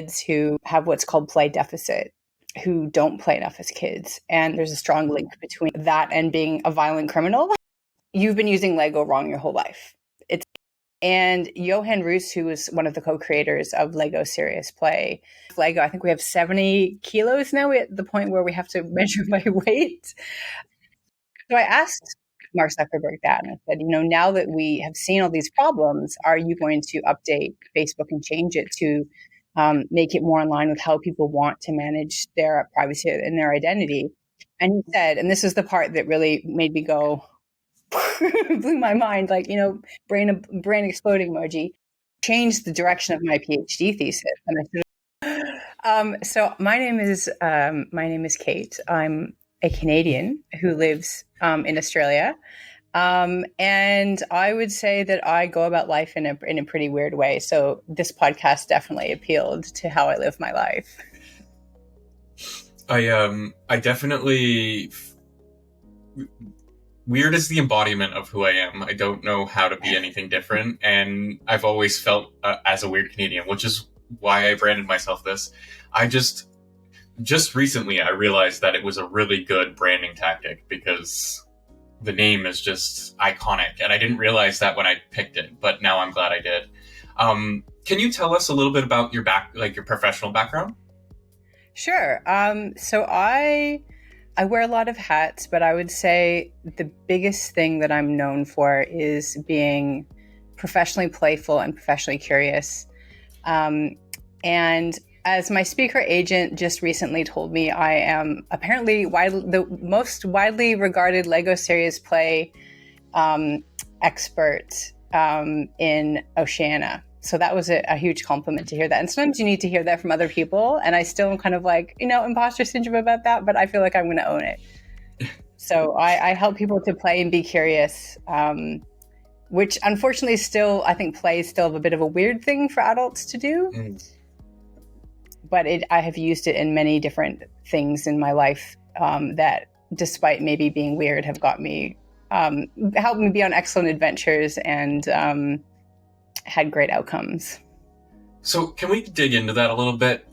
kids who have what's called play deficit, who don't play enough as kids. And there's a strong link between that and being a violent criminal. You've been using Lego wrong your whole life. And Johan Roos, who was one of the co-creators of Lego Serious Play. Lego, I think we have 70 kilos now. We're at the point where we have to measure by weight. So I asked Mark Zuckerberg that, and I said, now that we have seen all these problems, are you going to update Facebook and change it to make it more in line with how people want to manage their privacy and their identity? And he said, and this is the part that really made me go, blew my mind, brain exploding emoji, changed the direction of my PhD thesis. And so my name is Kate. I'm a Canadian who lives in Australia. And I would say that I go about life in a pretty weird way. So this podcast definitely appealed to how I live my life. I definitely, weird is the embodiment of who I am. I don't know how to be anything different. And I've always felt as a weird Canadian, which is why I branded myself this. I just recently I realized that it was a really good branding tactic because the name is just iconic, and I didn't realize that when I picked it, but now I'm glad I did. Can you tell us a little bit about your your professional background? Sure. So I wear a lot of hats, but I would say the biggest thing that I'm known for is being professionally playful and professionally curious. And as my speaker agent just recently told me, I am apparently the most widely regarded Lego Serious Play expert in Oceania. So that was a huge compliment to hear that. And sometimes you need to hear that from other people. And I still am kind of imposter syndrome about that, but I feel like I'm going to own it. So I help people to play and be curious, which unfortunately still, I think play is still a bit of a weird thing for adults to do. But I have used it in many different things in my life that, despite maybe being weird, have helped me be on excellent adventures and had great outcomes. So can we dig into that a little bit?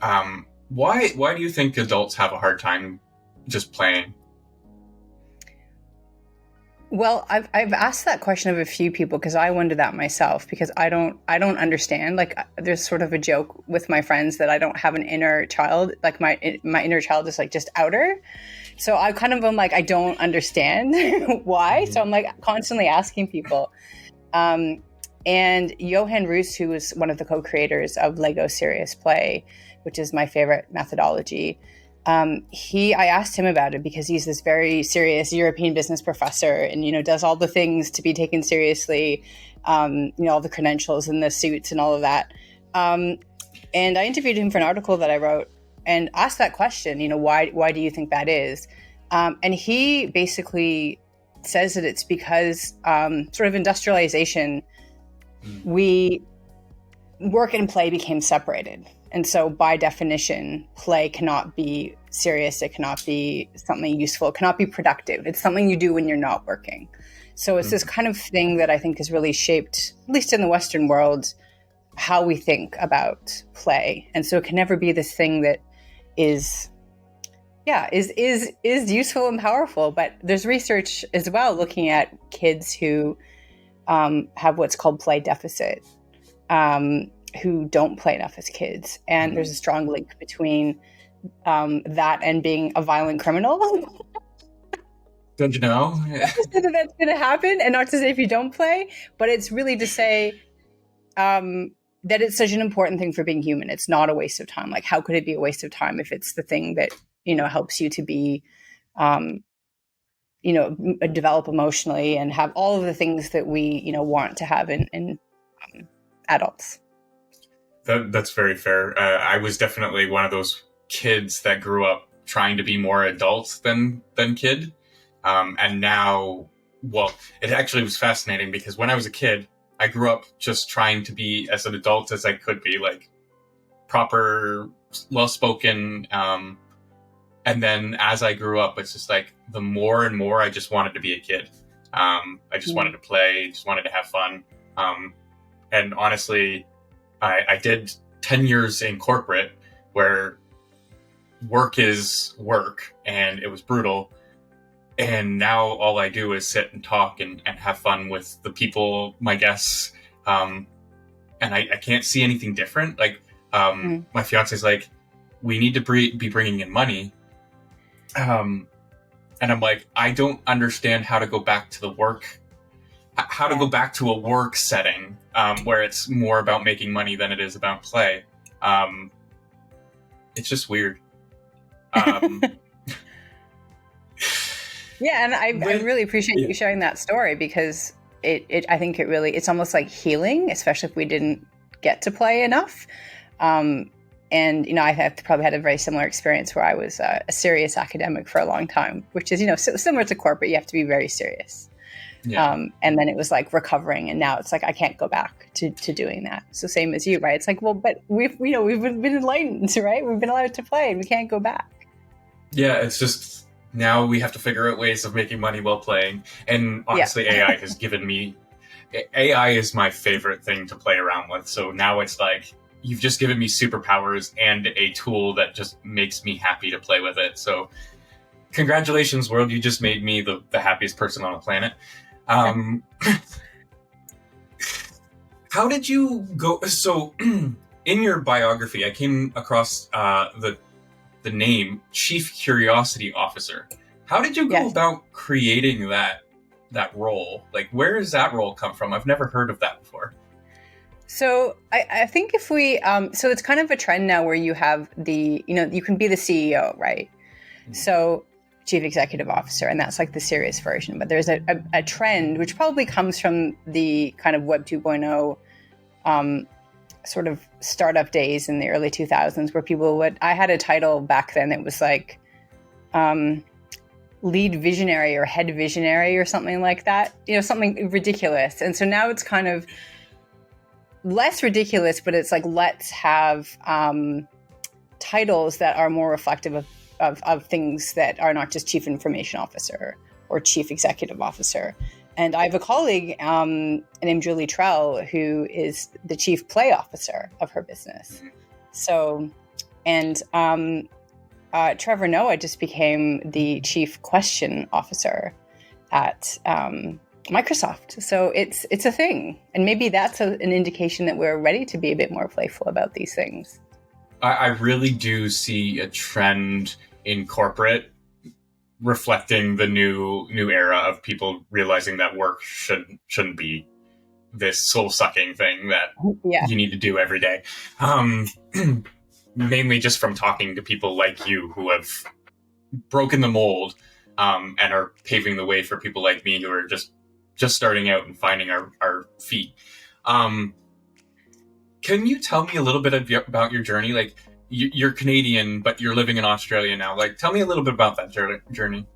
Why do you think adults have a hard time just playing? Well, I've asked that question of a few people because I wonder that myself, because I don't understand. There's sort of a joke with my friends that I don't have an inner child. Like my inner child is just outer. So I kind of am I don't understand why. So I'm constantly asking people. And Johan Roos, who was one of the co-creators of Lego Serious Play, which is my favorite methodology, I asked him about it because he's this very serious European business professor and, does all the things to be taken seriously, all the credentials and the suits and all of that. And I interviewed him for an article that I wrote and asked that question, why do you think that is? And he basically says that it's because sort of industrialization, we work and play became separated. And so by definition, play cannot be serious. It cannot be something useful. It cannot be productive. It's something you do when you're not working. So it's this kind of thing that I think has really shaped, at least in the Western world, how we think about play. And so it can never be this thing that is useful and powerful. But there's research as well looking at kids who have what's called play deficit, who don't play enough as kids. And there's a strong link between that and being a violent criminal. Don't you know? Not to say that that's going to happen, and not to say if you don't play, but it's really to say that it's such an important thing for being human. It's not a waste of time. How could it be a waste of time if it's the thing that, helps you to be, develop emotionally and have all of the things that we, want to have in adults. That's very fair. I was definitely one of those kids that grew up trying to be more adult than kid. And now, well, it actually was fascinating because when I was a kid, I grew up just trying to be as an adult as I could be, proper, well-spoken. And then as I grew up, it's just the more and more I just wanted to be a kid. I just wanted to play, just wanted to have fun. And honestly, I did 10 years in corporate where work is work and it was brutal. And now all I do is sit and talk and have fun with the people, my guests. And I can't see anything different. Like, my fiance's like, we need to be bringing in money. And I'm like, I don't understand how to go back to the work, how to go back to a work setting where it's more about making money than it is about play. It's just weird. Yeah, and I really appreciate you sharing that story, because I think it's almost like healing, especially if we didn't get to play enough. And, I have probably had a very similar experience where I was a serious academic for a long time, which is, similar to corporate. You have to be very serious. Yeah. And then it was like recovering, and now it's like I can't go back to doing that. So same as you, right? It's like, well, but we've been enlightened, right? We've been allowed to play, and we can't go back. Yeah, it's just now we have to figure out ways of making money while playing. And honestly, AI has given me... AI is my favorite thing to play around with. So now it's like, you've just given me superpowers and a tool that just makes me happy to play with it. So congratulations, world. You just made me the happiest person on the planet. How did you go? So in your biography, I came across the name Chief Curiosity Officer. How did you go about creating that role? Like, where does that role come from? I've never heard of that before. So I think if we, so it's kind of a trend now where you have you can be the CEO, right? Mm-hmm. So Chief Executive Officer, and that's like the serious version. But there's a trend, which probably comes from the kind of Web 2.0 sort of startup days in the early 2000s, where people I had a title back then that was like lead visionary or head visionary or something like that, something ridiculous. And so now it's kind of less ridiculous, but it's like, let's have titles that are more reflective of things that are not just Chief Information Officer or Chief Executive Officer. And I have a colleague named Julie Trell, who is the Chief Play Officer of her business. So, and Trevor Noah just became the Chief Question Officer at Microsoft. So it's a thing. And maybe that's an indication that we're ready to be a bit more playful about these things. I really do see a trend in corporate reflecting the new era of people realizing that work shouldn't be this soul-sucking thing that you need to do every day. Mainly just from talking to people like you who have broken the mold and are paving the way for people like me who are just starting out and finding our feet. Can you tell me a little bit about your journey? Like, you're Canadian, but you're living in Australia now. Like, tell me a little bit about that journey.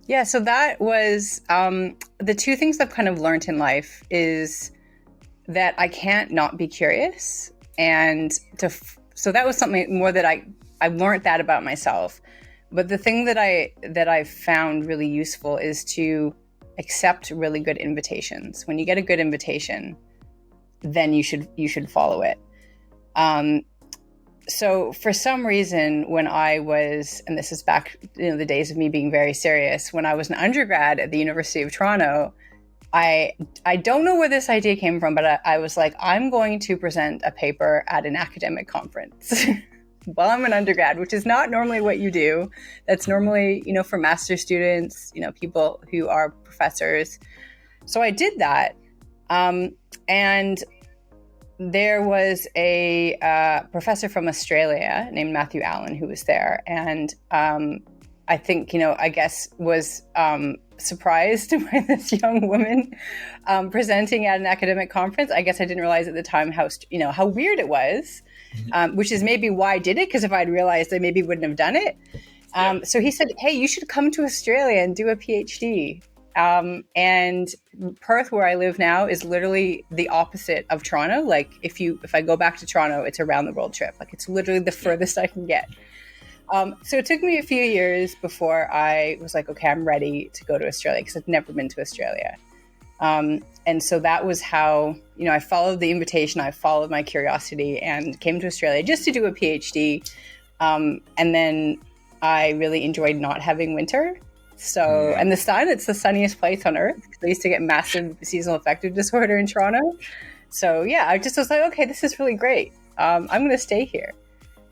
Yeah, so that was the two things I've kind of learned in life is that I can't not be curious. And so that was something more that I learned that about myself. But the thing that I found really useful is to accept really good invitations. When you get a good invitation, then you should follow it. So for some reason, when I was, and this is back, the days of me being very serious, when I was an undergrad at the University of Toronto, I don't know where this idea came from, but I was like, I'm going to present a paper at an academic conference while I'm an undergrad, which is not normally what you do. That's normally, for master's students, people who are professors. So I did that. And there was a professor from Australia named Matthew Allen who was there. And I think, I guess was surprised by this young woman presenting at an academic conference. I guess I didn't realize at the time how weird it was, which is maybe why I did it, because if I'd realized, I maybe wouldn't have done it. So he said, hey, you should come to Australia and do a PhD. And Perth, where I live now, is literally the opposite of Toronto. Like if I go back to Toronto, it's a round the world trip. Like it's literally the furthest I can get. So it took me a few years before I was like, okay, I'm ready to go to Australia, because I've never been to Australia. And so that was how, I followed the invitation, I followed my curiosity and came to Australia just to do a PhD. And then I really enjoyed not having winter. So, and the sun, it's the sunniest place on earth. I used to get massive seasonal affective disorder in Toronto. So yeah, I just was like, okay, this is really great. I'm going to stay here.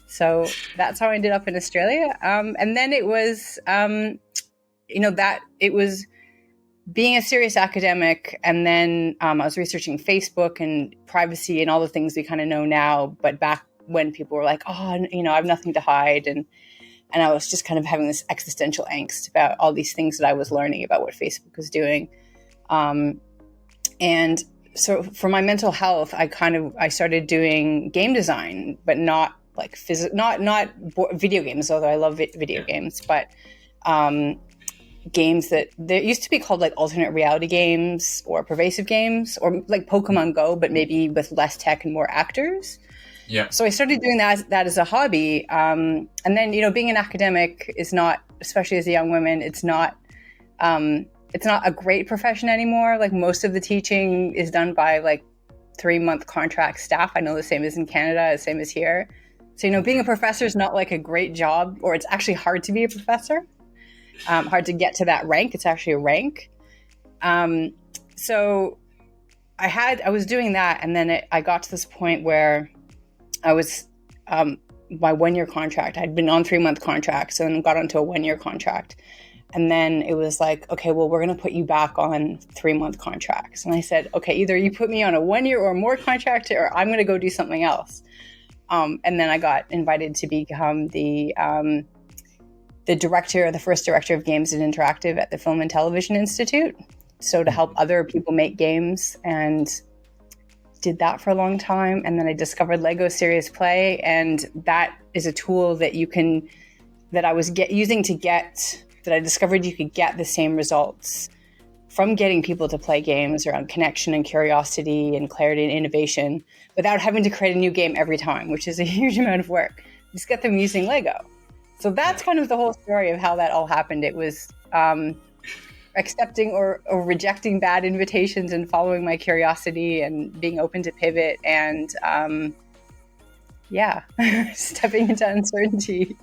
So that's how I ended up in Australia. And then it was, that it was being a serious academic. And then I was researching Facebook and privacy and all the things we kind of know now. But back when people were like, oh, I have nothing to hide. And I was just kind of having this existential angst about all these things that I was learning about what Facebook was doing. And so for my mental health, I started doing game design, but not like not video games, although I love video games, but games that there used to be called like alternate reality games or pervasive games, or like Pokemon Go, but maybe with less tech and more actors. Yeah. So I started doing that as a hobby. And then, being an academic is not, especially as a young woman, it's not a great profession anymore. Like most of the teaching is done by like 3-month contract staff. I know the same as in Canada, the same as here. So, being a professor is not like a great job, or it's actually hard to be a professor. Hard to get to that rank. It's actually a rank. So I was doing that. And then I got to this point where I was, my 1-year contract, I'd been on 3-month contracts and got onto a 1-year contract. And then it was like, okay, well, we're going to put you back on 3-month contracts. And I said, okay, either you put me on a 1-year or more contract, or I'm going to go do something else. And then I got invited to become the first director of games and interactive at the Film and Television Institute. So to help other people make games, and did that for a long time. And then I discovered Lego Serious Play. And that is a tool that I discovered you could get the same results from getting people to play games around connection and curiosity and clarity and innovation without having to create a new game every time, which is a huge amount of work. Just get them using Lego. So that's kind of the whole story of how that all happened. It was accepting or rejecting bad invitations and following my curiosity and being open to pivot and stepping into uncertainty.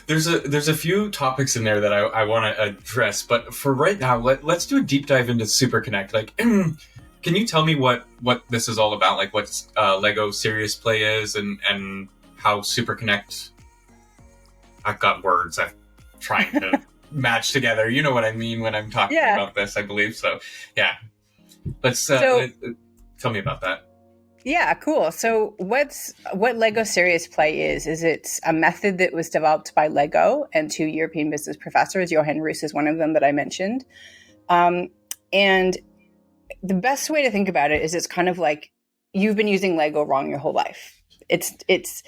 There's a few topics in there that I want to address, but for right now, let's do a deep dive into Superconnect. Like, can you tell me what this is all about? Like, what Lego Serious Play is, and how Superconnect? I've got words I'm trying to match together. You know what I mean when I'm talking about this, I believe. So, yeah. Let's tell me about that. Yeah, cool. So what Lego Serious Play is it's a method that was developed by Lego and 2 European business professors. Johan Roos is one of them that I mentioned. And the best way to think about it is it's kind of like you've been using Lego wrong your whole life. It's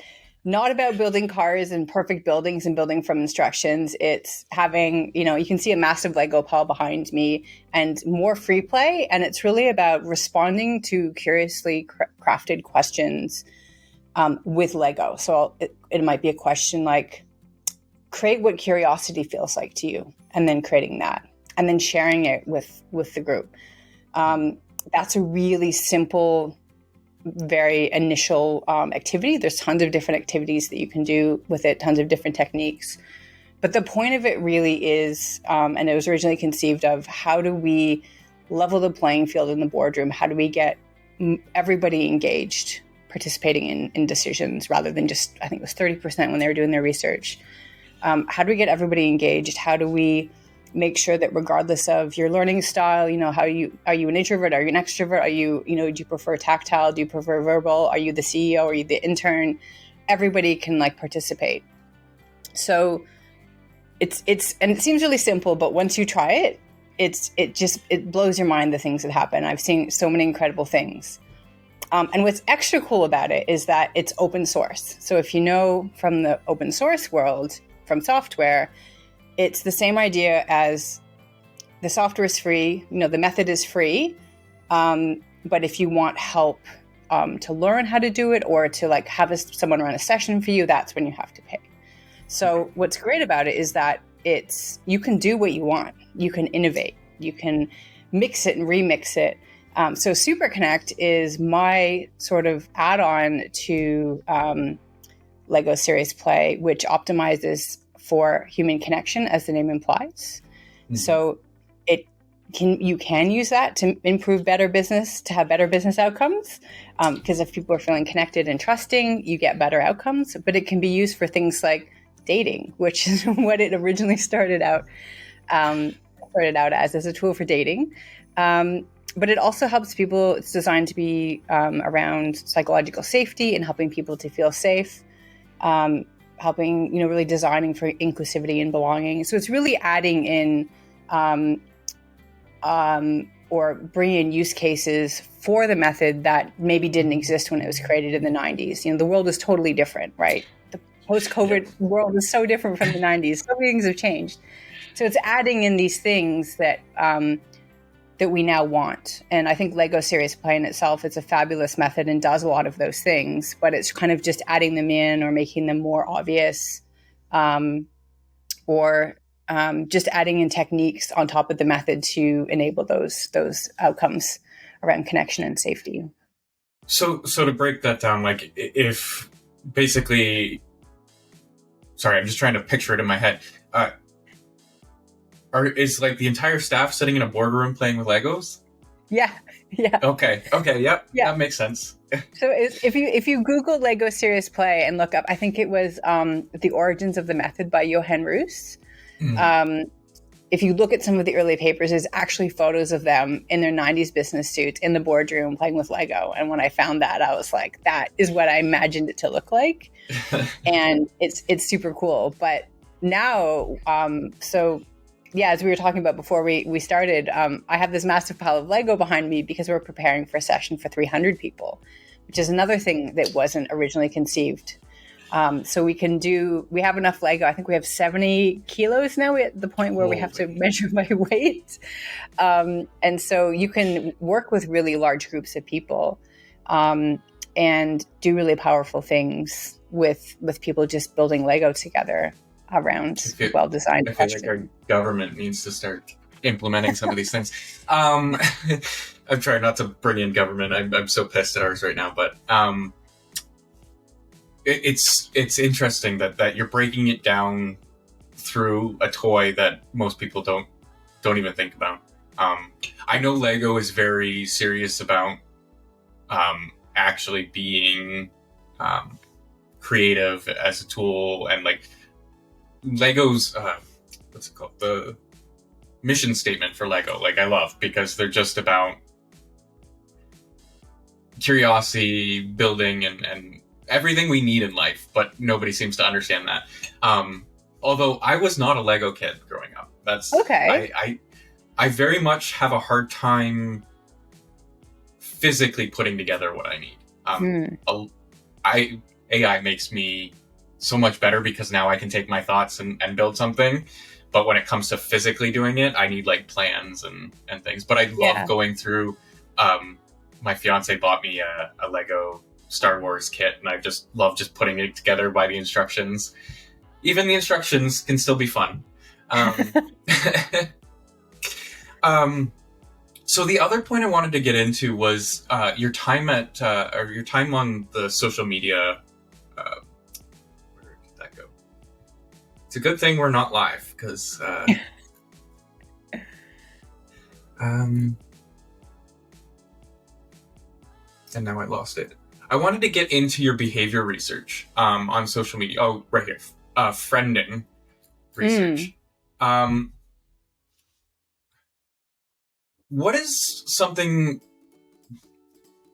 not about building cars and perfect buildings and building from instructions. It's having, you can see a massive Lego pile behind me and more free play. And it's really about responding to curiously crafted questions with Lego. So it might be a question like, create what curiosity feels like to you, and then creating that, and then sharing it with the group. That's a really simple, very initial activity. There's tons of different activities that you can do with it, tons of different techniques. But the point of it really is, and it was originally conceived of, how do we level the playing field in the boardroom? How do we get everybody engaged, participating in decisions, rather than just, I think it was 30% when they were doing their research. How do we get everybody engaged? How do we make sure that regardless of your learning style, are you an introvert? Are you an extrovert? Are you, do you prefer tactile? Do you prefer verbal? Are you the CEO? Are you the intern? Everybody can participate. So and it seems really simple, but once you try it, it blows your mind, the things that happen. I've seen so many incredible things. And what's extra cool about it is that it's open source. So if you know from the open source world, from software, it's the same idea as the software is free, the method is free. But if you want help to learn how to do it, or to have someone run a session for you, that's when you have to pay. So what's great about it is that you can do what you want. You can innovate. You can mix it and remix it. So Superconnect is my sort of add-on to Lego Serious Play, which optimizes for human connection, as the name implies. Mm-hmm. So you can use that to improve better business, to have better business outcomes. Because if people are feeling connected and trusting, you get better outcomes. But it can be used for things like dating, which is what it originally started out as a tool for dating. But it also helps people. It's designed to be around psychological safety and helping people to feel safe, helping, really designing for inclusivity and belonging. So it's really adding in or bringing in use cases for the method that maybe didn't exist when it was created in the 90s. The world is totally different, right? The post-COVID world is so different from the 90s. So many things have changed. So it's adding in these things that we now want. And I think Lego Serious Play in itself, it's a fabulous method and does a lot of those things, but it's kind of just adding them in or making them more obvious, or just adding in techniques on top of the method to enable those outcomes around connection and safety. So to break that down, like if basically, sorry, I'm just trying to picture it in my head. Is like the entire staff sitting in a boardroom playing with Legos? Yeah. Okay, yep, that makes sense. So if you Google Lego Serious Play and look up, I think it was The Origins of the Method by Johan Roos. Mm-hmm. If you look at some of the early papers, there's actually photos of them in their 90s business suits in the boardroom playing with Lego. And when I found that, I was like, that is what I imagined it to look like. And it's super cool. But now, as we were talking about before we started, I have this massive pile of Lego behind me because we're preparing for a session for 300 people, which is another thing that wasn't originally conceived. So we have enough Lego. I think we have 70 kilos now. We're at the point where we have to measure by weight. And so you can work with really large groups of people and do really powerful things with people just building Lego together around well-designed I feel like our government needs to start implementing some of these things. I'm trying not to bring in government. I'm so pissed at ours right now, but it's interesting that you're breaking it down through a toy that most people don't even think about. I know Lego is very serious about actually being creative as a tool, and like Lego's what's it called, the mission statement for Lego, like I love, because they're just about curiosity, building, and everything we need in life, but nobody seems to understand that. Although I was not a Lego kid growing up. That's okay. I very much have a hard time physically putting together what I need. AI makes me so much better because now I can take my thoughts and build something. But when it comes to physically doing it, I need like plans and things. But I love going through, my fiance bought me a Lego Star Wars kit, and I just love just putting it together by the instructions. Even the instructions can still be fun. So the other point I wanted to get into was your time on the social media. Where did that go? It's a good thing we're not live, because and now I lost it. I wanted to get into your behavior research on social media. Oh, right here. Friending research. What is something...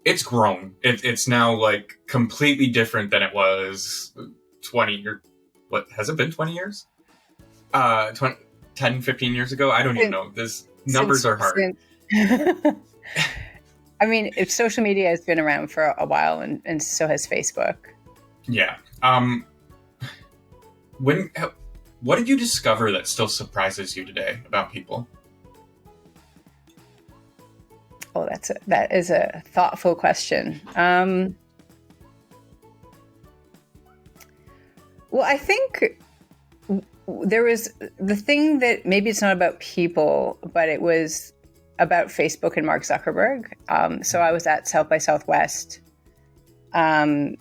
It's grown. It's now like completely different than it was 20 or what has it been 20 years? 10, 15 years ago? I don't even know. Numbers are hard. I mean, if social media has been around for a while, and so has Facebook. Yeah. What did you discover that still surprises you today about people? Oh, that is a thoughtful question. Well, I think there was the thing that maybe it's not about people, but it was about Facebook and Mark Zuckerberg. So I was at South by Southwest in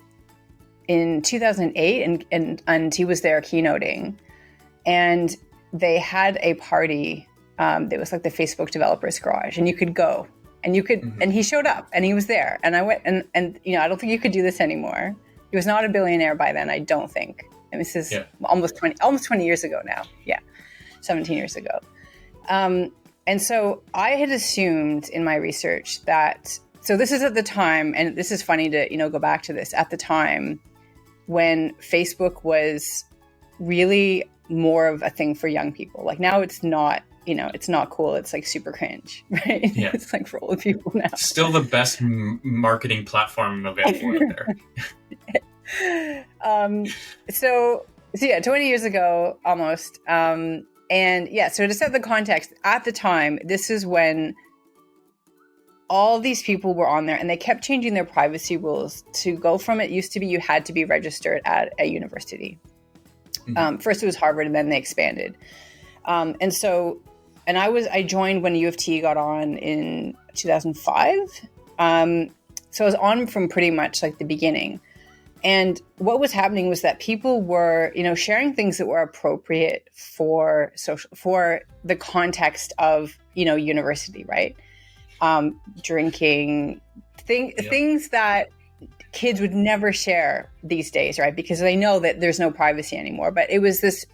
2008, and he was there keynoting, and they had a party that was like the Facebook developers garage, and you could go, and you could, and he showed up, and he was there, and I went, and I don't think you could do this anymore. He was not a billionaire by then, I don't think. And this is almost 20 years ago now. Yeah, 17 years ago. And so I had assumed in my research that, so this is at the time, and this is funny to, go back to this, at the time when Facebook was really more of a thing for young people. Like now it's not, it's not cool. It's like super cringe, right? Yeah. It's like for old people now. Still the best marketing platform available out there. So yeah, 20 years ago, almost. And yeah, so to set the context, at the time, this is when all these people were on there, and they kept changing their privacy rules to go from, it used to be you had to be registered at a university. First it was Harvard, and then they expanded. And I joined when U of T got on in 2005. So I was on from pretty much like the beginning. And what was happening was that people were, sharing things that were appropriate for the context of, university, right? Drinking, things that kids would never share these days, right? Because they know that there's no privacy anymore. But it was this,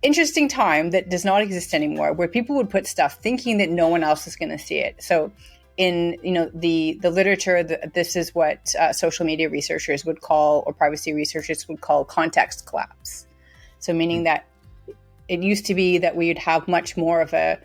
interesting time that does not exist anymore, where people would put stuff thinking that no one else is going to see it. So in the literature, this is what social media researchers would call, or privacy researchers would call, context collapse. So meaning that it used to be that we would have much more of a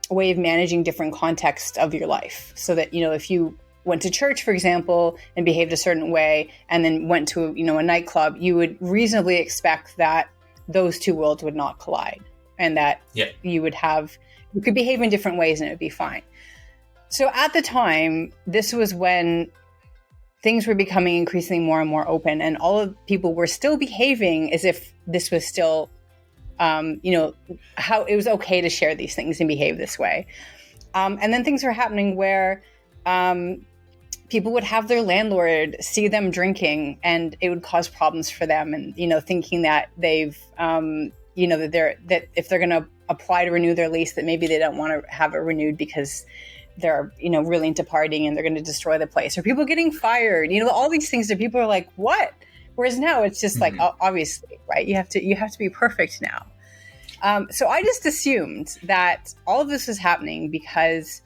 way of managing different contexts of your life. So that, if you went to church, for example, and behaved a certain way, and then went to a nightclub, you would reasonably expect that those two worlds would not collide, and that you could behave in different ways and it would be fine. So at the time, this was when things were becoming increasingly more and more open, and all of people were still behaving as if this was still, how it was okay to share these things and behave this way. And then things were happening where people would have their landlord see them drinking, and it would cause problems for them, and thinking that they've that if they're going to apply to renew their lease, that maybe they don't want to have it renewed because they're, really into partying and they're going to destroy the place, or people getting fired, all these things that people are like, what? Whereas now it's just like, obviously, right? You have to be perfect now. So I just assumed that all of this was happening because,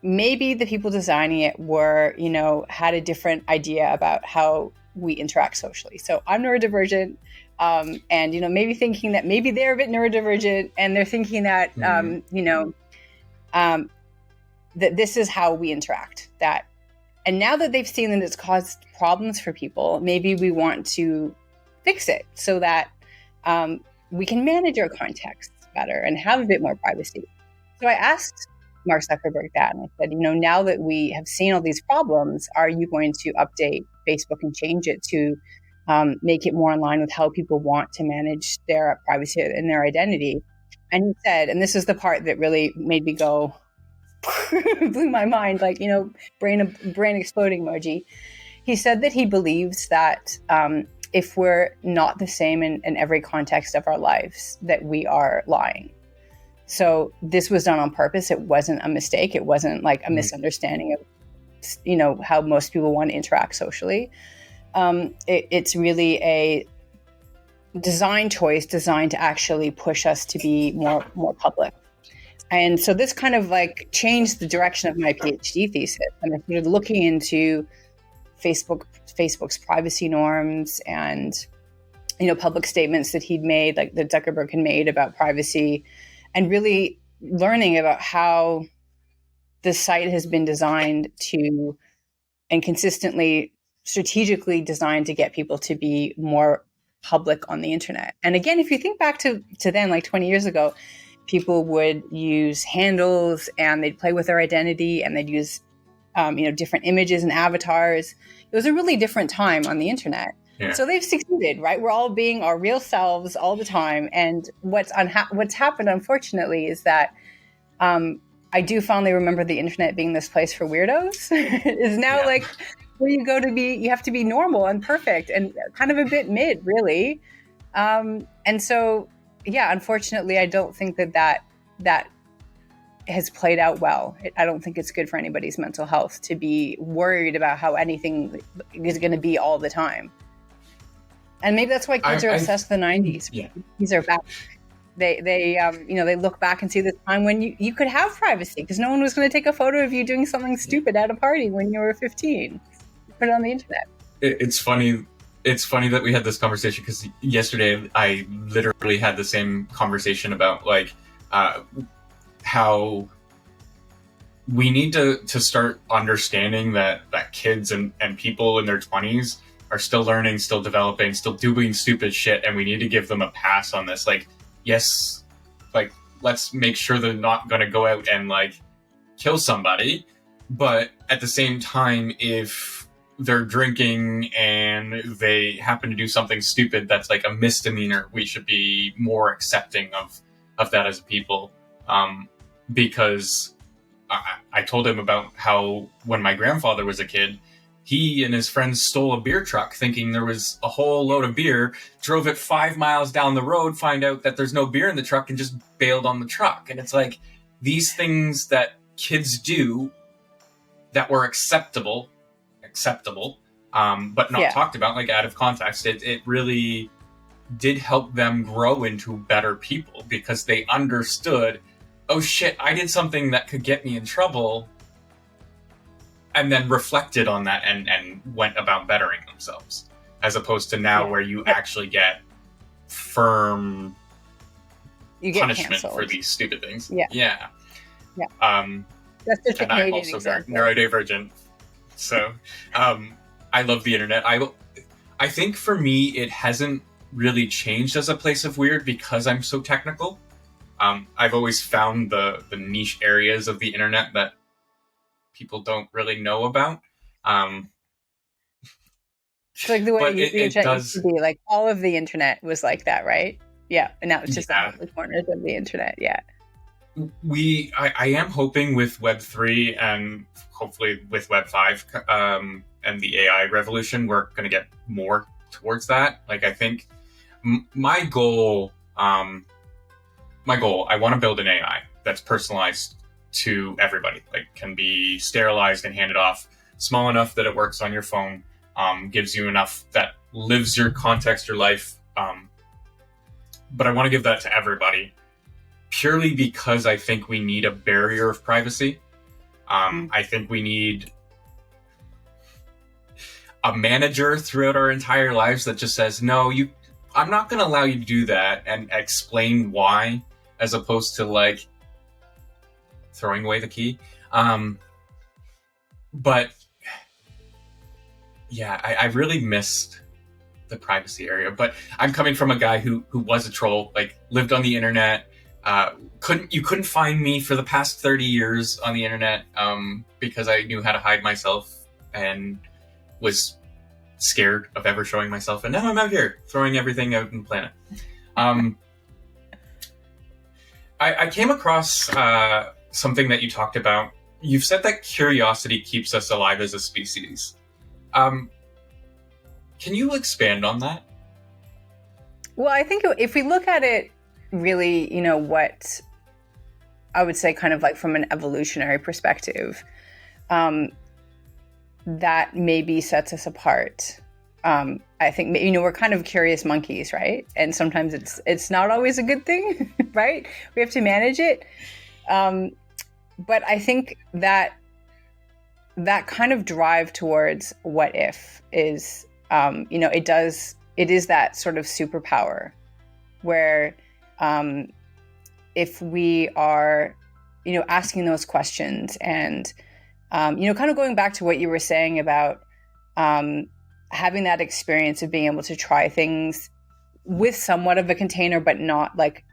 maybe the people designing it were, had a different idea about how we interact socially. So I'm neurodivergent, and, maybe thinking that maybe they're a bit neurodivergent, and they're thinking that, that this is how we interact. And now that they've seen that it's caused problems for people, maybe we want to fix it so that we can manage our contexts better and have a bit more privacy. So I asked Mark Zuckerberg that, and I said, now that we have seen all these problems, are you going to update Facebook and change it to make it more in line with how people want to manage their privacy and their identity? And he said, and this is the part that really made me go, blew my mind, like, brain exploding emoji. He said that he believes that if we're not the same in every context of our lives, that we are lying. So this was done on purpose. It wasn't a mistake. It wasn't like a misunderstanding of, how most people want to interact socially. It's really a design choice designed to actually push us to be more public. And so this kind of like changed the direction of my PhD thesis. And I started looking into Facebook's privacy norms and, public statements that he'd made, like that Zuckerberg had made about privacy, and really learning about how the site has been designed to, and consistently, strategically designed to get people to be more public on the internet. And again, if you think back to then, like 20 years ago, people would use handles and they'd play with their identity, and they'd use, different images and avatars. It was a really different time on the internet. Yeah. So they've succeeded, right? We're all being our real selves all the time. And what's happened, unfortunately, is that I do fondly remember the internet being this place for weirdos. Is now like where you go to be, you have to be normal and perfect and kind of a bit mid, really. And so, yeah, unfortunately, I don't think that has played out well. I don't think it's good for anybody's mental health to be worried about how anything is going to be all the time. And maybe that's why kids are obsessed with the 90s. Yeah. These are back. They they look back and see the time when you could have privacy because no one was going to take a photo of you doing something stupid at a party when you were 15. Put it on the internet. It's funny. It's funny that we had this conversation because yesterday I literally had the same conversation about like how we need to start understanding that kids and people in their 20s are still learning, still developing, still doing stupid shit, and we need to give them a pass on this. Like, yes, like let's make sure they're not going to go out and like kill somebody, but at the same time, if they're drinking and they happen to do something stupid that's like a misdemeanor, we should be more accepting of that as a people. Because I told him about how when my grandfather was a kid, he and his friends stole a beer truck thinking there was a whole load of beer, drove it 5 miles down the road, find out that there's no beer in the truck, and just bailed on the truck. And it's like these things that kids do that were acceptable, but not talked about, like out of context. It really did help them grow into better people because they understood, oh shit, I did something that could get me in trouble, and then reflected on that and went about bettering themselves, as opposed to now where you actually get firm punishment canceled for these stupid things. Yeah. That's just and I'm also neurodivergent, so I love the internet. I think for me it hasn't really changed as a place of weird because I'm so technical. I've always found the niche areas of the internet that people don't really know about. It's like the way the internet used to be. Like all of the internet was like that, right? Yeah, and now it's just the corners of the internet. Yeah. I am hoping with Web3 and hopefully with Web5 and the AI revolution, we're going to get more towards that. Like I think my goal, I want to build an AI that's personalized to everybody, like can be sterilized and handed off, small enough that it works on your phone, gives you enough that lives your context, your life. But I want to give that to everybody purely because I think we need a barrier of privacy. I think we need a manager throughout our entire lives that just says, no, I'm not going to allow you to do that, and explain why, as opposed to like throwing away the key. But yeah, I really missed the privacy area. But I'm coming from a guy who was a troll, like lived on the internet. You couldn't find me for the past 30 years on the internet because I knew how to hide myself and was scared of ever showing myself. And now I'm out here throwing everything out in the planet. I came across something that you talked about. You've said that curiosity keeps us alive as a species. Can you expand on that? Well, I think if we look at it really, what I would say kind of like from an evolutionary perspective, that maybe sets us apart. I think, we're kind of curious monkeys, right? And sometimes it's not always a good thing, right? We have to manage it. But I think that kind of drive towards what if is, it is that sort of superpower where if we are, asking those questions and, kind of going back to what you were saying about having that experience of being able to try things with somewhat of a container, but not like,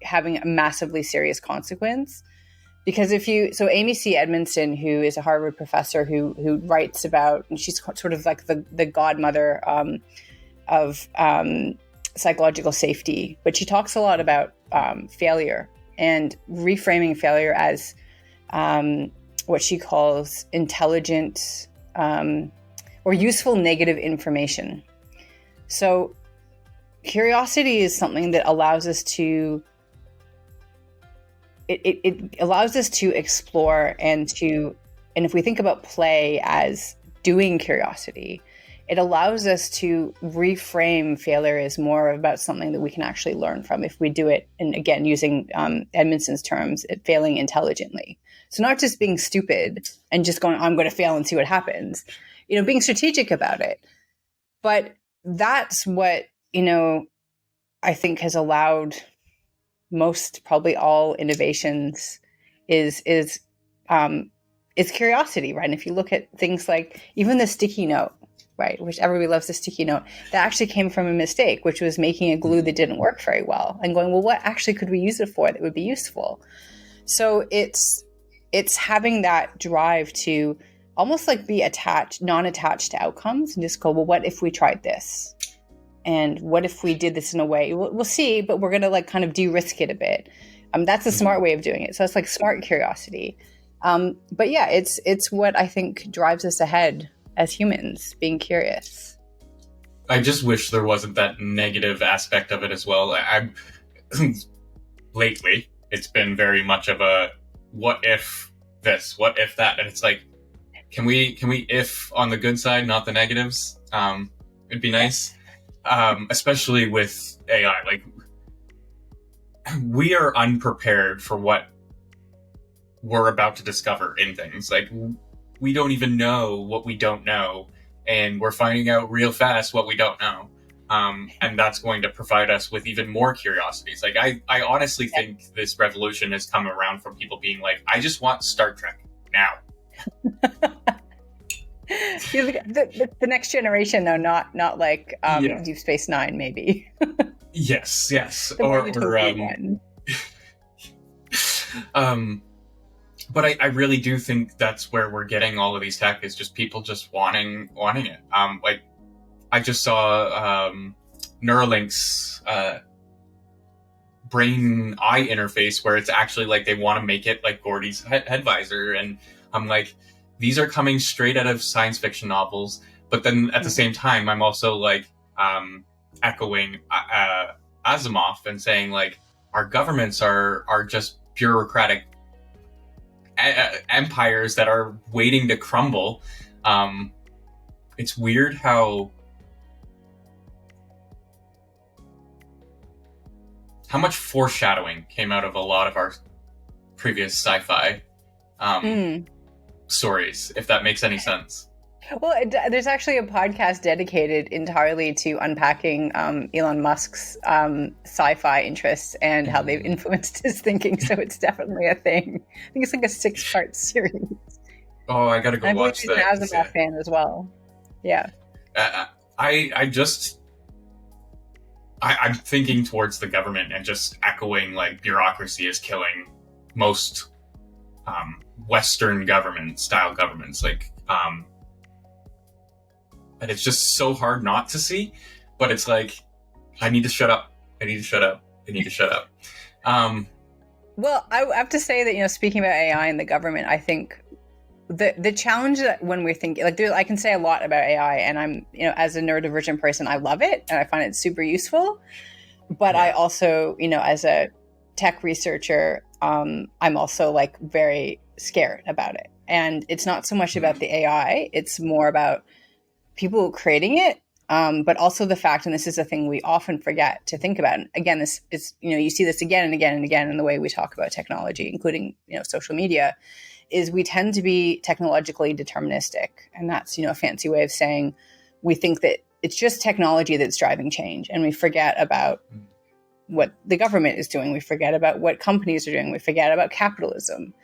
having a massively serious consequence. Because so Amy C. Edmondson, who is a Harvard professor who writes about, and she's sort of like the godmother of psychological safety, but she talks a lot about failure and reframing failure as what she calls intelligent or useful negative information. So curiosity is something that allows us to it allows us to explore and if we think about play as doing curiosity, it allows us to reframe failure as more about something that we can actually learn from if we do it, and again, using Edmondson's terms, failing intelligently. So not just being stupid and just going, I'm going to fail and see what happens, being strategic about it. But that's what, I think has allowed most, probably all innovations is curiosity, right? And if you look at things like even the sticky note, right, which everybody loves the sticky note, that actually came from a mistake, which was making a glue that didn't work very well and going, well, what actually could we use it for that would be useful? So it's having that drive to almost like be non-attached to outcomes and just go, well, what if we tried this? And what if we did this in a way, we'll see, but we're going to like kind of de-risk it a bit. That's a smart way of doing it. So it's like smart curiosity. But yeah, it's what I think drives us ahead as humans, being curious. I just wish there wasn't that negative aspect of it as well. Lately, it's been very much of a what if this, what if that, and it's like, can we if on the good side, not the negatives? It'd be nice. Especially with AI, like we are unprepared for what we're about to discover in things. Like we don't even know what we don't know, and we're finding out real fast what we don't know. And that's going to provide us with even more curiosities. Like I honestly think this revolution has come around from people being like, I just want Star Trek now. The next generation, though, not like Deep Space Nine, maybe. yes, but I really do think that's where we're getting all of these tech, is just people just wanting it. Like I just saw Neuralink's brain eye interface where it's actually like they want to make it like Gordy's head visor, and I'm like, these are coming straight out of science fiction novels. But then at the same time, I'm also like echoing Asimov and saying like our governments are just bureaucratic empires that are waiting to crumble. It's weird how much foreshadowing came out of a lot of our previous sci-fi stories, if that makes any sense. Well, there's actually a podcast dedicated entirely to unpacking Elon Musk's sci-fi interests and how they've influenced his thinking. So it's definitely a thing. I think it's like a 6-part series. Oh, I gotta go watch that. I'm an Asimov fan as well. Yeah. I'm thinking towards the government and just echoing like bureaucracy is killing most Western style governments. Like, and it's just so hard not to see, but it's like, I need to shut up. Well, I have to say that, speaking about AI and the government, I think the challenge that when we're thinking, like, I can say a lot about AI, and I'm, as a neurodivergent person, I love it and I find it super useful. But I also, as a tech researcher, I'm also like very scared about it. And it's not so much about the AI, it's more about people creating it. But also the fact, and this is a thing we often forget to think about. And again, this is, you see this again and again and again in the way we talk about technology, including, social media, is we tend to be technologically deterministic. And that's, a fancy way of saying we think that it's just technology that's driving change. And we forget about what the government is doing. We forget about what companies are doing. We forget about capitalism.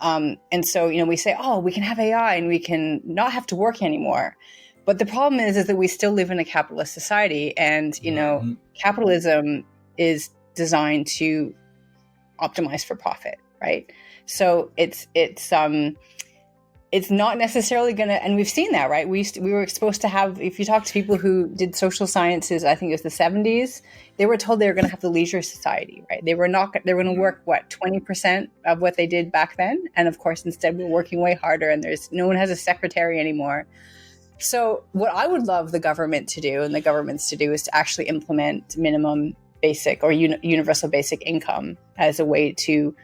And so, we say, oh, we can have AI and we can not have to work anymore. But the problem is that we still live in a capitalist society, and, capitalism is designed to optimize for profit, right? So it's not necessarily going to, and we've seen that, right? We were supposed to have, if you talk to people who did social sciences, I think it was the 70s, they were told they were going to have the leisure society, right? They were going to work, 20% of what they did back then. And of course, instead we're working way harder, and no one has a secretary anymore. So what I would love the government to do, and the governments to do, is to actually implement minimum basic or universal basic income as a way to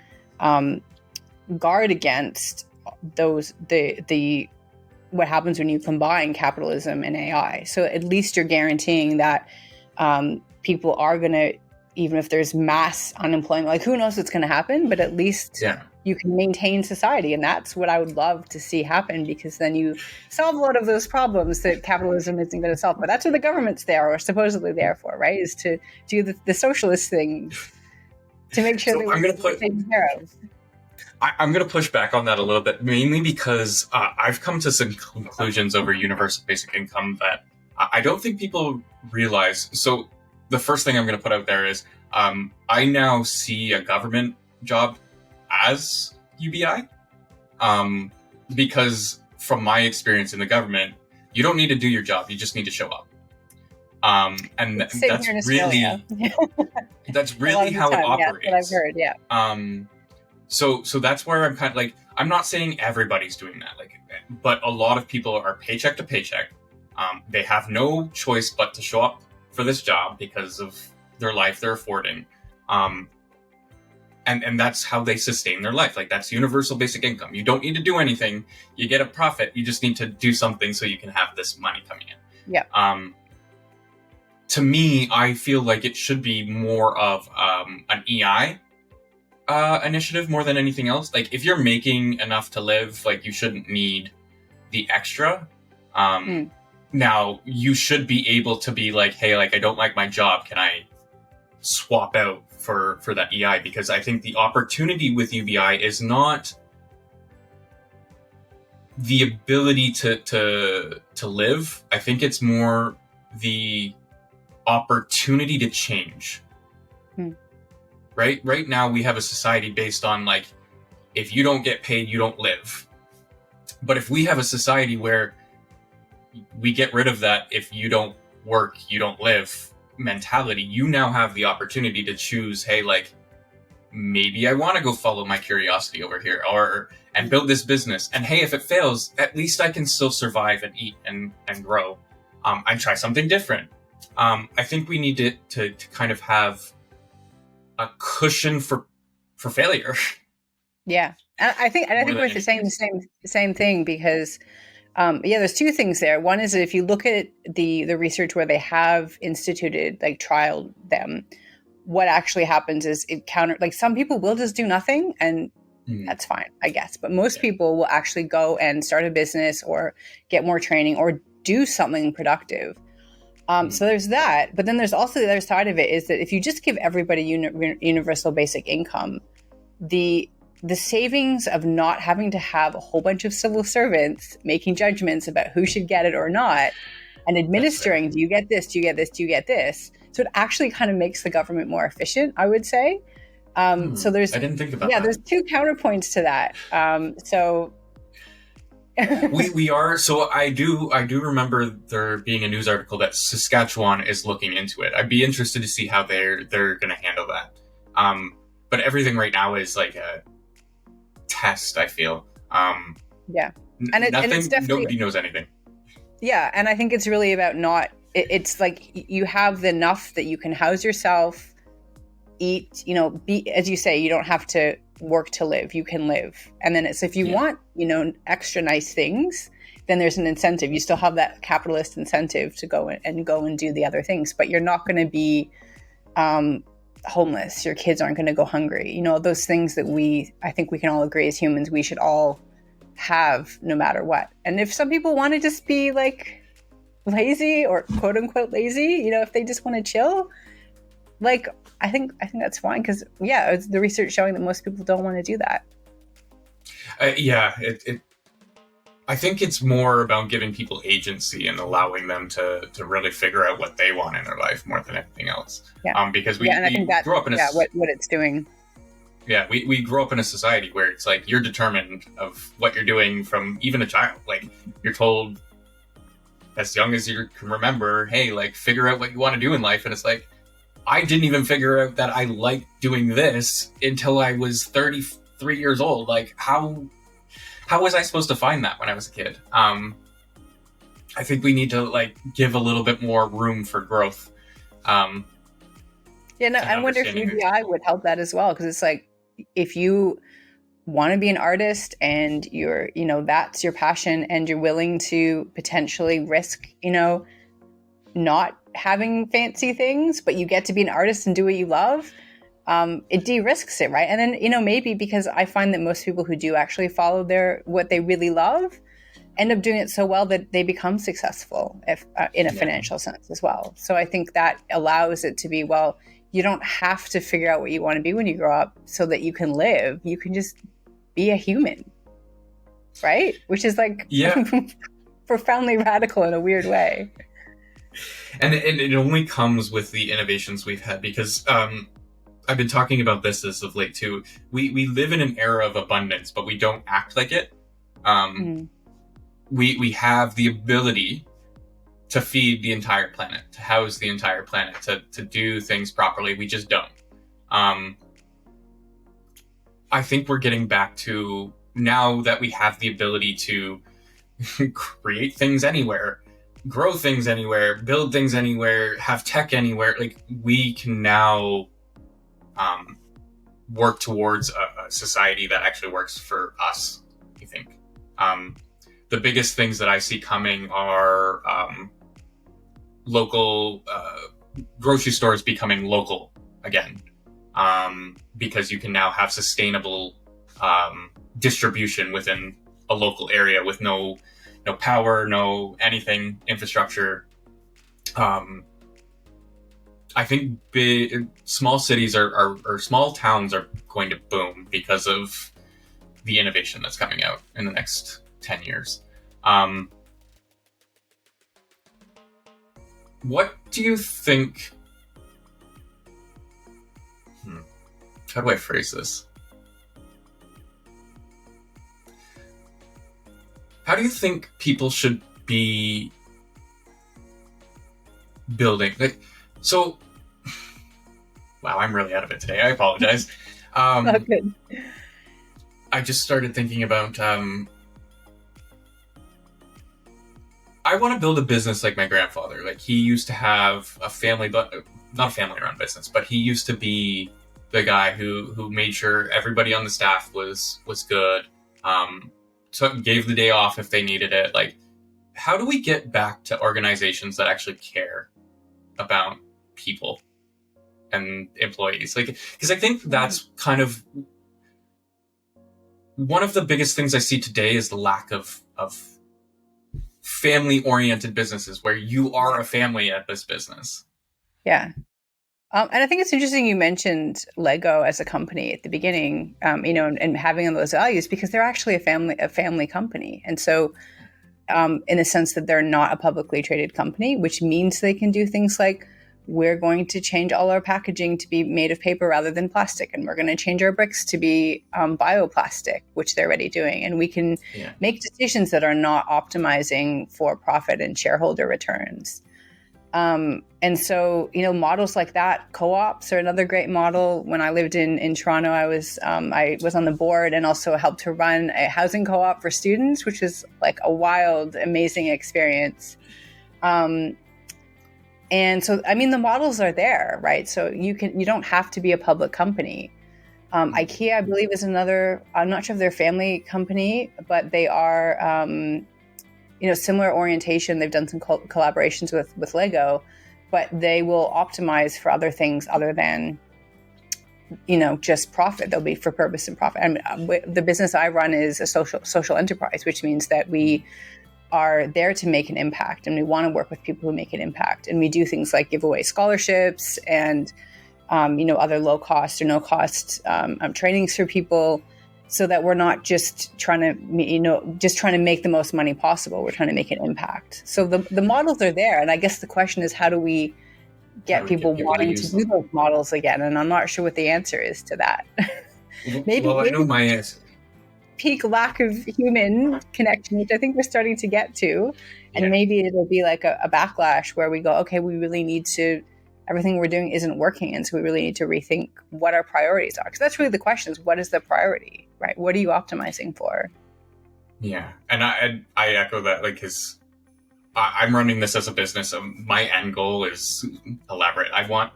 guard against the what happens when you combine capitalism and AI. So at least you're guaranteeing that people are going to, even if there's mass unemployment, like who knows what's going to happen, but at least you can maintain society. And that's what I would love to see happen, because then you solve a lot of those problems that capitalism isn't going to solve. But that's what the government's there, or supposedly there for, right? Is to do the socialist thing, to make sure that we're taken care of. I'm going to push back on that a little bit, mainly because I've come to some conclusions over universal basic income that I don't think people realize. So the first thing I'm going to put out there is I now see a government job as UBI, because from my experience in the government, you don't need to do your job. You just need to show up. And that's really that's really how it operates. Yeah, that's what I've heard. So that's where I'm kind of like, I'm not saying everybody's doing that, but a lot of people are paycheck to paycheck. They have no choice but to show up for this job because of their life they're affording. And that's how they sustain their life. Like, that's universal basic income. You don't need to do anything. You get a profit. You just need to do something so you can have this money coming in. Yeah. To me, I feel like it should be more of an EI initiative more than anything else. Like, if you're making enough to live, like, you shouldn't need the extra. Now, you should be able to be like, hey, like, I don't like my job. Can I swap out for that EI? Because I think the opportunity with UBI is not the ability to live. I think it's more the opportunity to change. Right now we have a society based on, like, if you don't get paid, you don't live. But if we have a society where we get rid of that, if you don't work, you don't live mentality, you now have the opportunity to choose, hey, like, maybe I want to go follow my curiosity over here, and build this business. And hey, if it fails, at least I can still survive and eat and grow. And try something different. I think we need to kind of have a cushion for failure. Yeah. And I think we're saying the same thing, because there's two things there. One is that if you look at the research where they have instituted, like, trialed them, what actually happens is like, some people will just do nothing, and that's fine, I guess. But most people will actually go and start a business or get more training or do something productive. So there's that. But then there's also the other side of it, is that if you just give everybody universal basic income, the savings of not having to have a whole bunch of civil servants making judgments about who should get it or not, and administering, do you get this, do you get this, do you get this? So it actually kind of makes the government more efficient, I would say. So I didn't think about that. Yeah, there's two counterpoints to that. we are. So I do remember there being a news article that Saskatchewan is looking into it. I'd be interested to see how they're going to handle that. But everything right now is like a test, I feel. Yeah. And it's definitely, nobody knows anything. Yeah. And I think it's really about it's like you have enough that you can house yourself, eat, be, as you say, you don't have to work to live, you can live. And then it's, if you want, extra nice things, then there's an incentive. You still have that capitalist incentive to go and do the other things, but you're not going to be homeless. Your kids aren't going to go hungry. Those things that I think we can all agree as humans, we should all have no matter what. And if some people want to just be like lazy or quote unquote lazy, if they just want to chill, like, I think that's fine, because it's the research showing that most people don't want to do that. I think it's more about giving people agency and allowing them to really figure out what they want in their life more than anything else. Yeah. Because we and I think grew up in what it's doing. Yeah, we grow up in a society where it's like you're determined of what you're doing from even a child. Like you're told as young as you can remember, hey, like figure out what you want to do in life. And it's like, I didn't even figure out that I liked doing this until I was 33 years old. Like how was I supposed to find that when I was a kid? I think we need to like give a little bit more room for growth. Yeah, no, I wonder if UBI would help that as well, because it's like if you want to be an artist and you're, that's your passion and you're willing to potentially risk, not having fancy things, but you get to be an artist and do what you love, it de-risks it, right? And then, maybe because I find that most people who do actually follow what they really love end up doing it so well that they become successful in a financial sense as well. So I think that allows it to be, well, you don't have to figure out what you want to be when you grow up so that you can live. You can just be a human, right? Which is like profoundly radical in a weird way. And it only comes with the innovations we've had, because I've been talking about this as of late too. We live in an era of abundance, but we don't act like it. We have the ability to feed the entire planet, to house the entire planet, to do things properly. We just don't. I think we're getting back to, now that we have the ability to create things anywhere, grow things anywhere, build things anywhere, have tech anywhere, like we can now work towards a society that actually works for us, I think. The biggest things that I see coming are local grocery stores becoming local again, because you can now have sustainable distribution within a local area with no power, no anything, infrastructure. I think small cities or small towns are going to boom because of the innovation that's coming out in the next 10 years. What do you think? How do I phrase this? How do you think people should be building? Wow, I'm really out of it today. I apologize. Good. I just started thinking about, I want to build a business like my grandfather. Like he used to have a family, but not a family-run business, but he used to be the guy who made sure everybody on the staff was good. Gave the day off if they needed it. Like, how do we get back to organizations that actually care about people and employees? Like, because I think that's kind of one of the biggest things I see today is the lack of family-oriented businesses where you are a family at this business. Yeah. And I think it's interesting you mentioned Lego as a company at the beginning, and having those values, because they're actually a family company. And so in the sense that they're not a publicly traded company, which means they can do things like, we're going to change all our packaging to be made of paper rather than plastic. And we're going to change our bricks to be bioplastic, which they're already doing. And we can make decisions that are not optimizing for profit and shareholder returns. And so, models like that, co-ops are another great model. When I lived in Toronto, I was on the board and also helped to run a housing co-op for students, which is like a wild, amazing experience. And so, the models are there, right? So you don't have to be a public company. IKEA, I believe, is another, I'm not sure if they're a family company, but they are, similar orientation. They've done some collaborations with Lego, but they will optimize for other things other than, just profit. They'll be for purpose and profit. The business I run is a social enterprise, which means that we are there to make an impact, and we want to work with people who make an impact. And we do things like give away scholarships and, other low cost or no cost trainings for people, so that we're not just trying to make the most money possible. We're trying to make an impact. So the models are there. And I guess the question is, how do we get people wanting to do those models again? And I'm not sure what the answer is to that. maybe Well, I know my peak lack of human connection, which I think we're starting to get to. And yeah. maybe it'll be like a backlash where we go, okay, we really need to, everything we're doing isn't working. And so we really need to rethink what our priorities are. Because that's really the question is, what is the priority, right? What are you optimizing for? Yeah. And I echo that, like, because I'm running this as a business. My end goal is elaborate. I want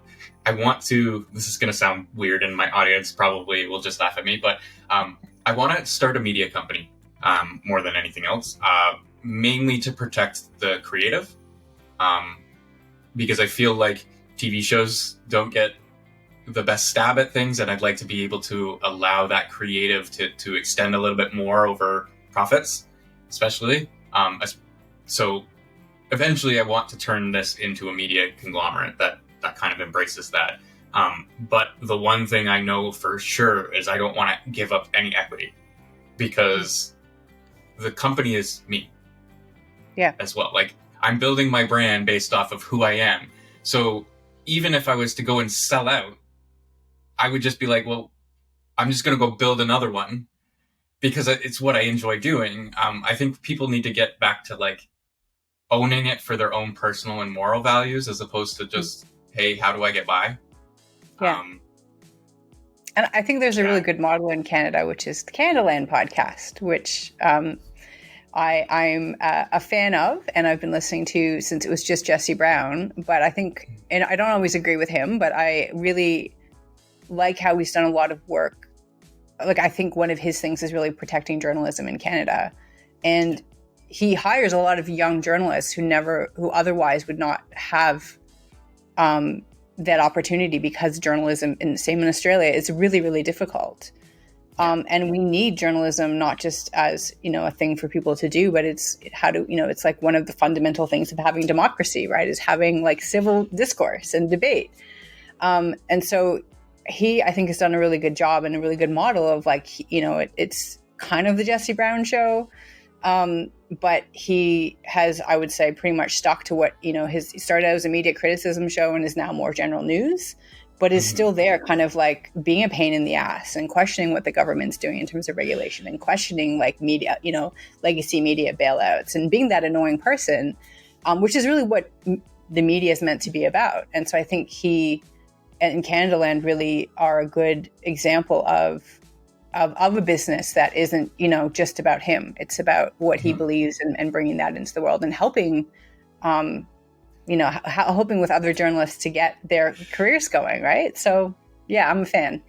to, this is going to sound weird and my audience probably will just laugh at me, but I want to start a media company more than anything else, mainly to protect the creative, because I feel like TV shows don't get the best stab at things, and I'd like to be able to allow that creative to extend a little bit more over profits, especially. So eventually I want to turn this into a media conglomerate that kind of embraces that. But the one thing I know for sure is I don't want to give up any equity, because the company is me. Yeah. As well. Like, I'm building my brand based off of who I am. So even if I was to go and sell out, I would just be like, well, I'm just going to go build another one because it's what I enjoy doing. I think people need to get back to like owning it for their own personal and moral values, as opposed to just, hey, how do I get by? Yeah. And I think there's a really good model in Canada, which is the Canadaland podcast, which I'm a fan of, and I've been listening to since it was just Jesse Brown. But I think, and I don't always agree with him, but I really like how he's done a lot of work. Like, I think one of his things is really protecting journalism in Canada. And he hires a lot of young journalists who otherwise would not have that opportunity, because journalism, and same in Australia, is really, really difficult. And we need journalism not just as, a thing for people to do, but it's like one of the fundamental things of having democracy, right? Is having like civil discourse and debate. And so he, I think, has done a really good job and a really good model of like, it's kind of the Jesse Brown show. But he has, I would say, pretty much stuck to what, he started out as a media criticism show and is now more general news, but is still there kind of like being a pain in the ass and questioning what the government's doing in terms of regulation and questioning like media, legacy media bailouts and being that annoying person, which is really what the media is meant to be about. And so I think he and Canadaland really are a good example of a business that isn't, just about him. It's about what he believes and bringing that into the world and helping, helping with other journalists to get their careers going, right? So, yeah, I'm a fan.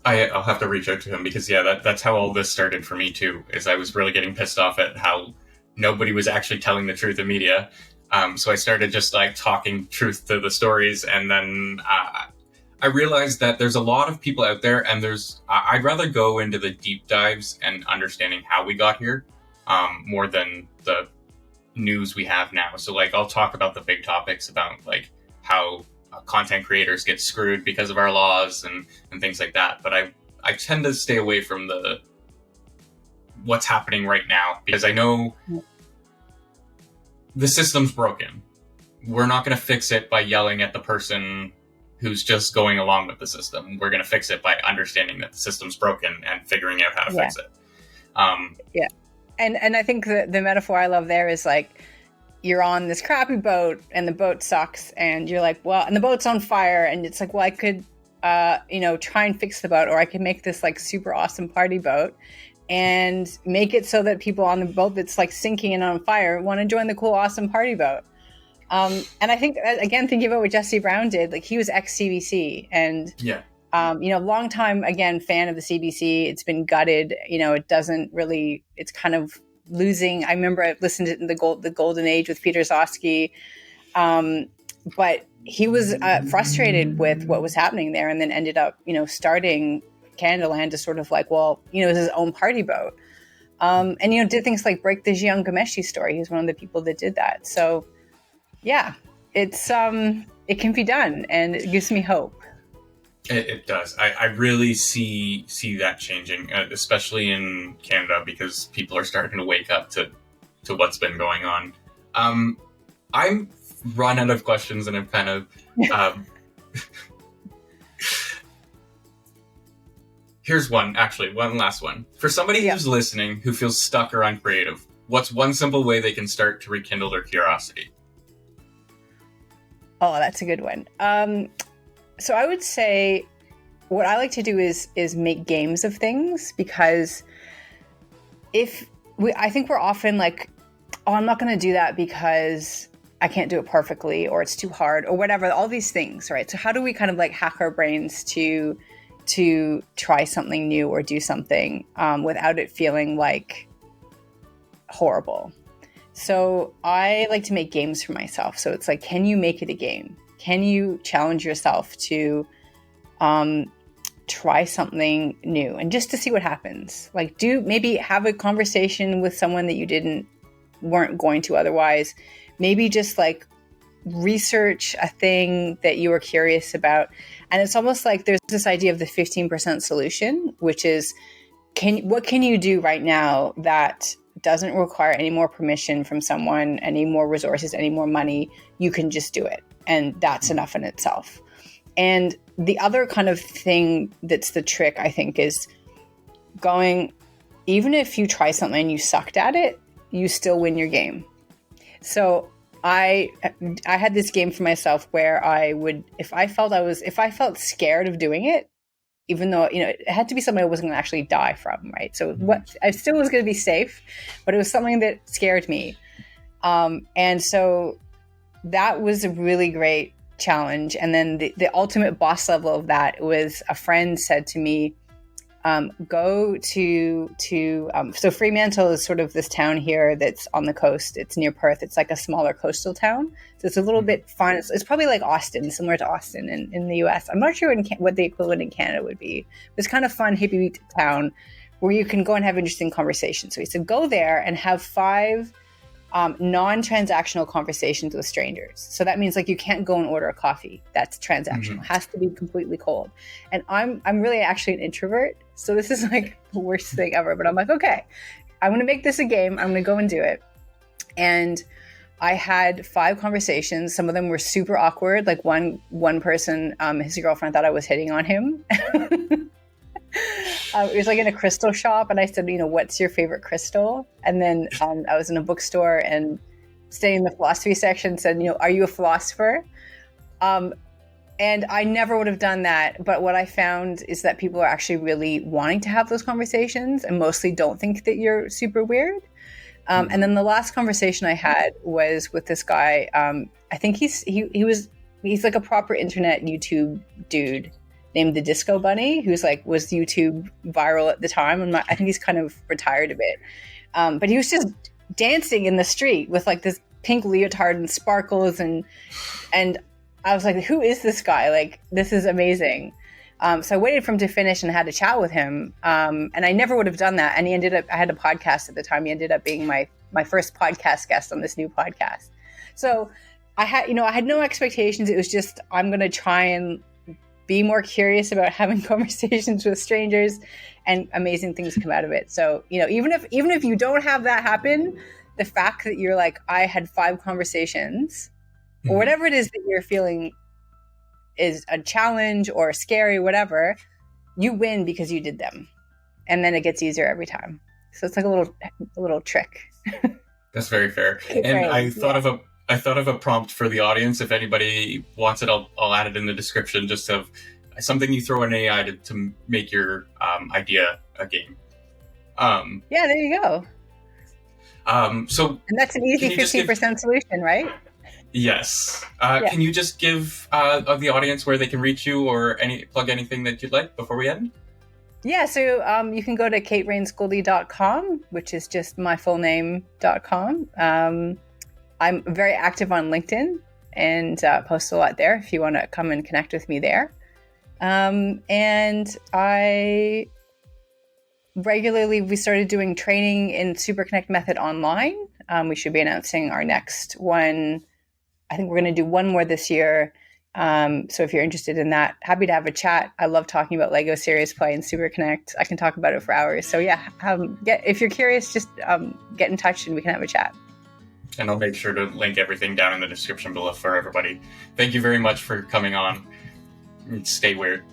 I'll have to reach out to him because, that's how all this started for me, too, is I was really getting pissed off at how nobody was actually telling the truth in media. So I started just, like, talking truth to the stories, and then I realized that there's a lot of people out there, and I'd rather go into the deep dives and understanding how we got here, more than the news we have now. So like, I'll talk about the big topics about like how content creators get screwed because of our laws and things like that. But I tend to stay away from what's happening right now, because I know the system's broken. We're not going to fix it by yelling at the person who's just going along with the system. We're going to fix it by understanding that the system's broken and figuring out how to fix it. Yeah. And I think the metaphor I love there is like, you're on this crappy boat and the boat sucks and you're like, well, and the boat's on fire. And it's like, well, I could, try and fix the boat, or I could make this like super awesome party boat and make it so that people on the boat that's like sinking and on fire want to join the cool, awesome party boat. And I think, again, thinking about what Jesse Brown did, like he was ex-CBC and, long time, again, fan of the CBC. It's been gutted. It doesn't really, it's kind of losing. I remember I listened to the Golden Age with Peter Zosky. But he was frustrated with what was happening there, and then ended up, starting Canadaland to sort of like, well, it was his own party boat. And, did things like break the Jian Ghomeshi story. He was one of the people that did that. So, yeah, it's it can be done, and it gives me hope. It does. I really see that changing, especially in Canada, because people are starting to wake up to what's been going on. I'm run out of questions, and I'm kind of Here's one last one. For somebody who's listening who feels stuck or uncreative, what's one simple way they can start to rekindle their curiosity? Oh, that's a good one. So I would say what I like to do is make games of things, because I think we're often like, oh, I'm not going to do that because I can't do it perfectly, or it's too hard, or whatever, all these things, right? So how do we kind of like hack our brains to try something new or do something without it feeling like horrible? So I like to make games for myself. So it's like, can you make it a game? Can you challenge yourself to try something new, and just to see what happens? Like, maybe have a conversation with someone that you weren't going to otherwise. Maybe just like research a thing that you were curious about. And it's almost like there's this idea of the 15% solution, which is, what can you do right now that doesn't require any more permission from someone, any more resources, any more money? You can just do it. And that's enough in itself. And the other kind of thing that's the trick, I think, is going, even if you try something and you sucked at it, you still win your game. So I had this game for myself where I would, if I felt scared of doing it, even though, it had to be something I wasn't going to actually die from, right? So I still was going to be safe, but it was something that scared me. And so that was a really great challenge. And then the ultimate boss level of that was, a friend said to me, go to so Fremantle is sort of this town here that's on the coast. It's near Perth. It's like a smaller coastal town. So it's a little bit fun. It's probably like Austin, similar to Austin in the US. I'm not sure what the equivalent in Canada would be. It's kind of fun, hippie town where you can go and have interesting conversations. So he said, go there and have 5 non-transactional conversations with strangers. So that means like you can't go and order a coffee. That's transactional. It has to be completely cold. And I'm really actually an introvert. So this is like the worst thing ever. But I'm like, okay, I'm going to make this a game. I'm going to go and do it. And I had 5 conversations. Some of them were super awkward. Like one person, his girlfriend thought I was hitting on him. It was like in a crystal shop, and I said, what's your favorite crystal? And then I was in a bookstore and staying in the philosophy section, said, are you a philosopher? And I never would have done that. But what I found is that people are actually really wanting to have those conversations and mostly don't think that you're super weird. And then the last conversation I had was with this guy. I think he's like a proper internet YouTube dude named the Disco Bunny, who's like was YouTube viral at the time. And I think he's kind of retired a bit. But he was just dancing in the street with like this pink leotard and sparkles. And I was like, who is this guy? Like, this is amazing. So I waited for him to finish and had a chat with him. And I never would have done that. And I had a podcast at the time. He ended up being my first podcast guest on this new podcast. So I had no expectations. It was just, I'm going to try and be more curious about having conversations with strangers, and amazing things come out of it. So, even if you don't have that happen, the fact that you're like, I had 5 conversations or whatever it is that you're feeling is a challenge or scary, whatever, you win because you did them. And then it gets easier every time. So it's like a little trick. That's very fair. And I thought of a prompt for the audience. If anybody wants it, I'll add it in the description, just of something you throw in AI to make your idea a game. Yeah, there you go. And that's an easy 15% solution, right? Yes. Can you just give the audience where they can reach you, or plug anything that you'd like before we end? Yeah, so you can go to Raynes-Goldie.com, which is just my full name.com. I'm very active on LinkedIn and post a lot there if you want to come and connect with me there. And we started doing training in Superconnect method online. We should be announcing our next one. I think we're going to do one more this year. So if you're interested in that, happy to have a chat. I love talking about Lego Serious Play and Superconnect. I can talk about it for hours. So yeah, if you're curious, just get in touch and we can have a chat. And I'll make sure to link everything down in the description below for everybody. Thank you very much for coming on. Stay weird.